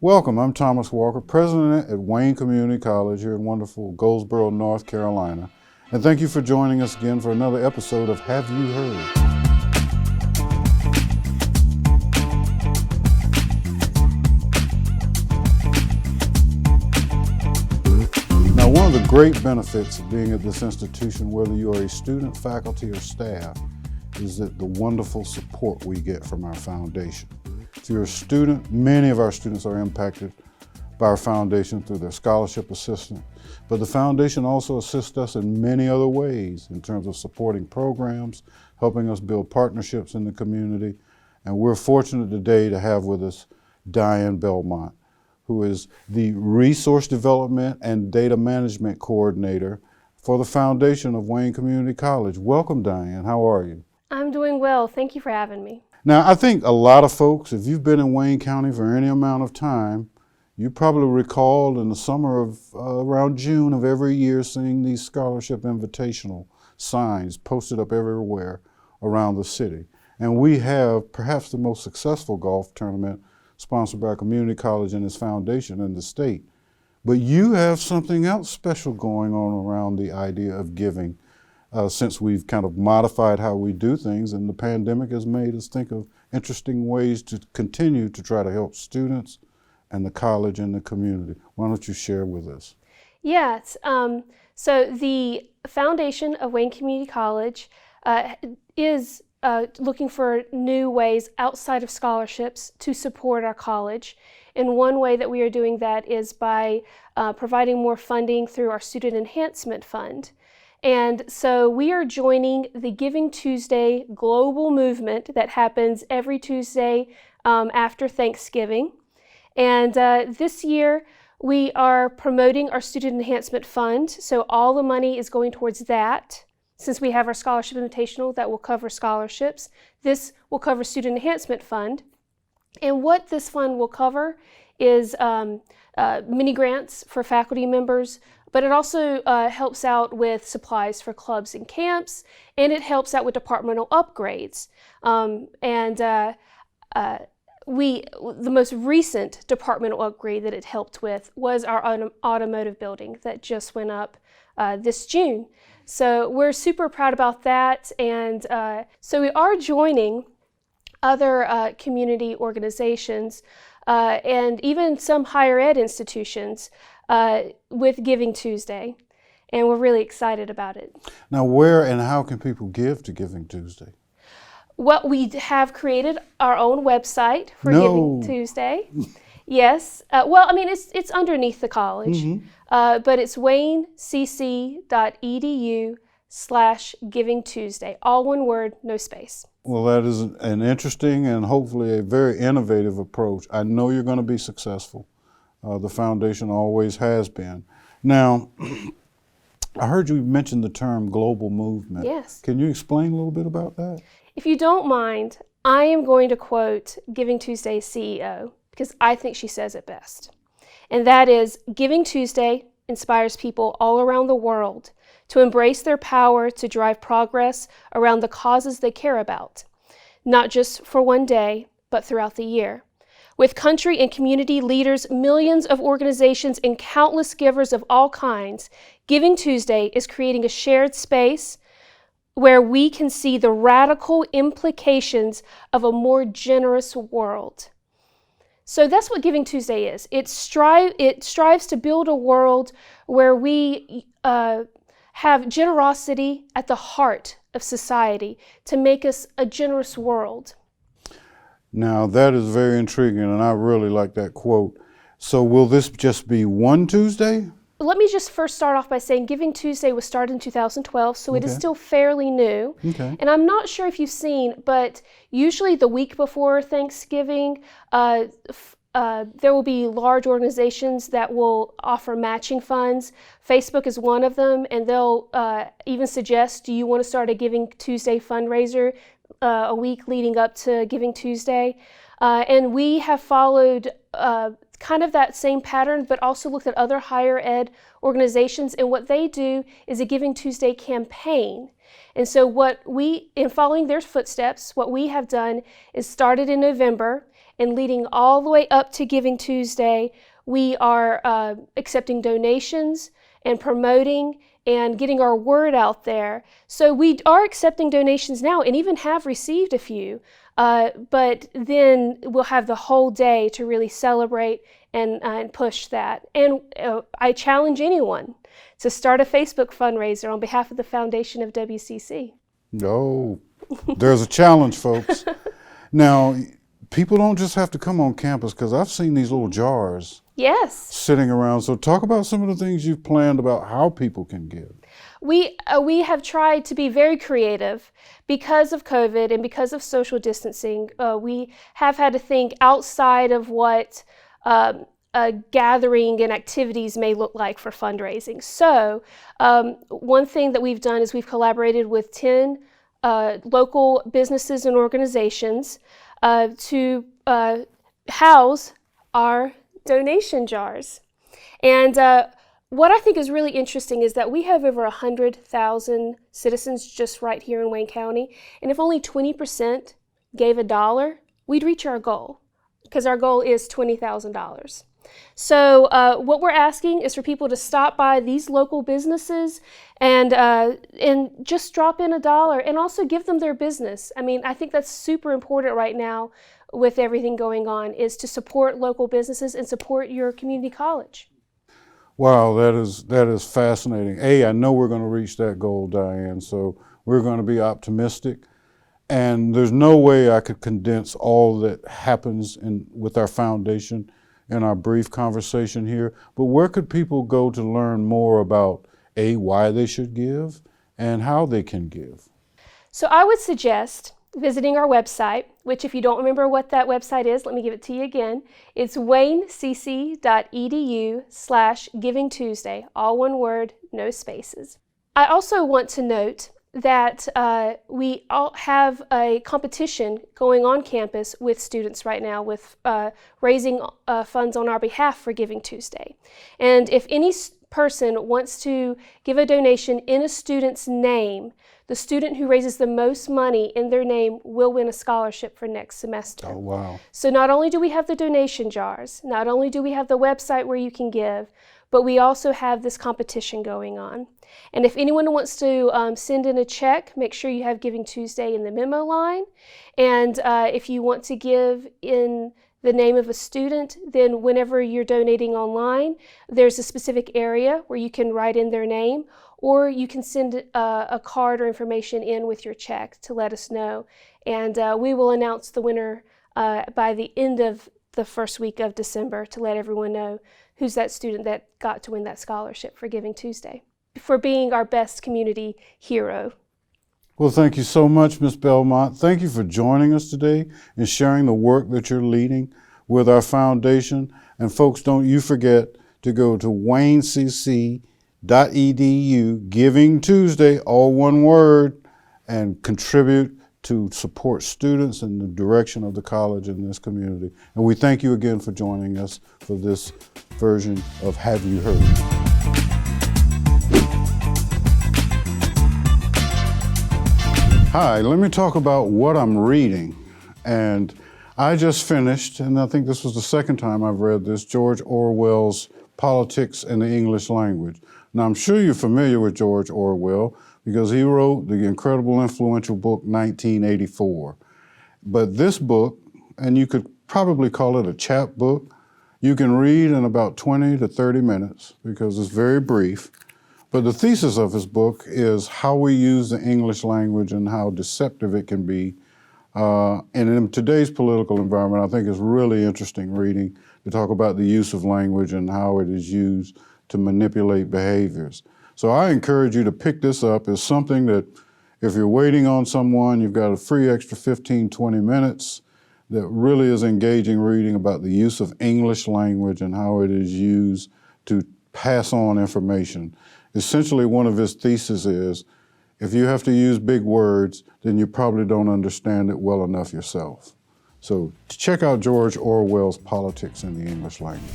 Welcome, I'm Thomas Walker, President at Wayne Community College here in wonderful Goldsboro, North Carolina. And thank you for joining us again for another episode of Have You Heard? Now, one of the great benefits of being at this institution, whether you are a student, faculty, or staff, is that the wonderful support we get from our foundation. If you're a student, many of our students are impacted by our foundation through their scholarship assistance, but the foundation also assists us in many other ways in terms of supporting programs, helping us build partnerships in the community, and we're fortunate today to have with us Diane Belmont, who is the Resource Development and Data Management Coordinator for the foundation of Wayne Community College. Welcome, Diane. How are you? I'm doing well. Thank you for having me. Now, I think a lot of folks, if you've been in Wayne County for any amount of time, you probably recall in the summer of around June of every year seeing these scholarship invitational signs posted up everywhere around the city. And we have perhaps the most successful golf tournament sponsored by a community college and its foundation in the state. But you have something else special going on around the idea of giving. Since we've kind of modified how we do things, and the pandemic has made us think of interesting ways to continue to try to help students and the college and the community. Why don't you share with us? Yes, so the foundation of Wayne Community College is looking for new ways outside of scholarships to support our college. And one way that we are doing that is by providing more funding through our Student Enhancement Fund. And so we are joining the Giving Tuesday global movement that happens every Tuesday after Thanksgiving. And this year we are promoting our Student Enhancement Fund. So all the money is going towards that. Since we have our Scholarship Invitational that will cover scholarships, this will cover Student Enhancement Fund. And what this fund will cover is mini grants for faculty members, but it also helps out with supplies for clubs and camps, and it helps out with departmental upgrades. The most recent departmental upgrade that it helped with was our automotive building that just went up this June. So we're super proud about that, and so we are joining other community organizations and even some higher ed institutions with Giving Tuesday, and we're really excited about it. Now, where and how can people give to Giving Tuesday? Well, we have created our own website for Giving Tuesday. Yes. Well, I mean, it's underneath the college, but it's waynecc.edu/Giving Tuesday. All one word, no space. Well, that is an interesting and hopefully a very innovative approach. I know you're going to be successful. The foundation always has been. Now, I heard you mention the term global movement. Yes. Can you explain a little bit about that? If you don't mind, I am going to quote Giving Tuesday's CEO because I think she says it best. And that is, Giving Tuesday inspires people all around the world to embrace their power to drive progress around the causes they care about, not just for one day, but throughout the year. With country and community leaders, millions of organizations, and countless givers of all kinds, Giving Tuesday is creating a shared space where we can see the radical implications of a more generous world. So that's what Giving Tuesday is. It strives to build a world where we have generosity at the heart of society to make us a generous world. Now, that is very intriguing, and I really like that quote. So will this just be one Tuesday? Let me just first start off by saying Giving Tuesday was started in 2012, so it is still fairly new. Okay. And I'm not sure if you've seen, but usually the week before Thanksgiving, there will be large organizations that will offer matching funds. Facebook is one of them, and they'll even suggest, do you want to start a Giving Tuesday fundraiser a week leading up to Giving Tuesday? And we have followed kind of that same pattern, but also looked at other higher ed organizations, and what they do is a Giving Tuesday campaign. And so in following their footsteps, what we have done is started in November, and leading all the way up to Giving Tuesday, we are accepting donations and promoting and getting our word out there. So we are accepting donations now and even have received a few, but then we'll have the whole day to really celebrate and push that. And I challenge anyone to start a Facebook fundraiser on behalf of the foundation of WCC. Oh, there's a challenge, folks. Now, people don't just have to come on campus, because I've seen these little jars Yes. sitting around. So talk about some of the things you've planned about how people can give. We have tried to be very creative because of COVID and because of social distancing. We have had to think outside of what a gathering and activities may look like for fundraising. So one thing that we've done is we've collaborated with 10 local businesses and organizations to house our donation jars. And what I think is really interesting is that we have over 100,000 citizens just right here in Wayne County. And if only 20% gave $1, we'd reach our goal, because our goal is $20,000. So what we're asking is for people to stop by these local businesses and just drop in $1 and also give them their business. I mean, I think that's super important right now with everything going on, is to support local businesses and support your community college. Wow, that is fascinating. I know we're going to reach that goal, Diane, so we're going to be optimistic. And there's no way I could condense all that happens with our foundation in our brief conversation here. But where could people go to learn more about, why they should give and how they can give? So I would suggest visiting our website, which, if you don't remember what that website is, let me give it to you again. It's waynecc.edu/givingtuesday, all one word, no spaces. I also want to note that we all have a competition going on campus with students right now with raising funds on our behalf for Giving Tuesday. And if any person wants to give a donation in a student's name, the student who raises the most money in their name will win a scholarship for next semester. Oh, wow. So not only do we have the donation jars, not only do we have the website where you can give, but we also have this competition going on. And if anyone wants to send in a check, make sure you have Giving Tuesday in the memo line. And if you want to give in the name of a student, then whenever you're donating online, there's a specific area where you can write in their name, or you can send a card or information in with your check to let us know. And we will announce the winner by the end of the first week of December to let everyone know who's that student that got to win that scholarship for Giving Tuesday, for being our best community hero. Well, thank you so much, Ms. Belmont. Thank you for joining us today and sharing the work that you're leading with our foundation. And folks, don't you forget to go to waynecc.edu, Giving Tuesday, all one word, and contribute to support students in the direction of the college in this community. And we thank you again for joining us for this version of Have You Heard? Hi, let me talk about what I'm reading. And I just finished, and I think this was the second time I've read this, George Orwell's Politics and the English Language. Now, I'm sure you're familiar with George Orwell because he wrote the incredible, influential book 1984. But this book, and you could probably call it a chapbook, you can read in about 20 to 30 minutes because it's very brief. But the thesis of his book is how we use the English language and how deceptive it can be. And in today's political environment, I think it's really interesting reading to talk about the use of language and how it is used to manipulate behaviors. So I encourage you to pick this up as something that if you're waiting on someone, you've got a free extra 15, 20 minutes that really is engaging reading about the use of English language and how it is used to pass on information. Essentially, one of his theses is, if you have to use big words, then you probably don't understand it well enough yourself. So check out George Orwell's Politics in the English Language.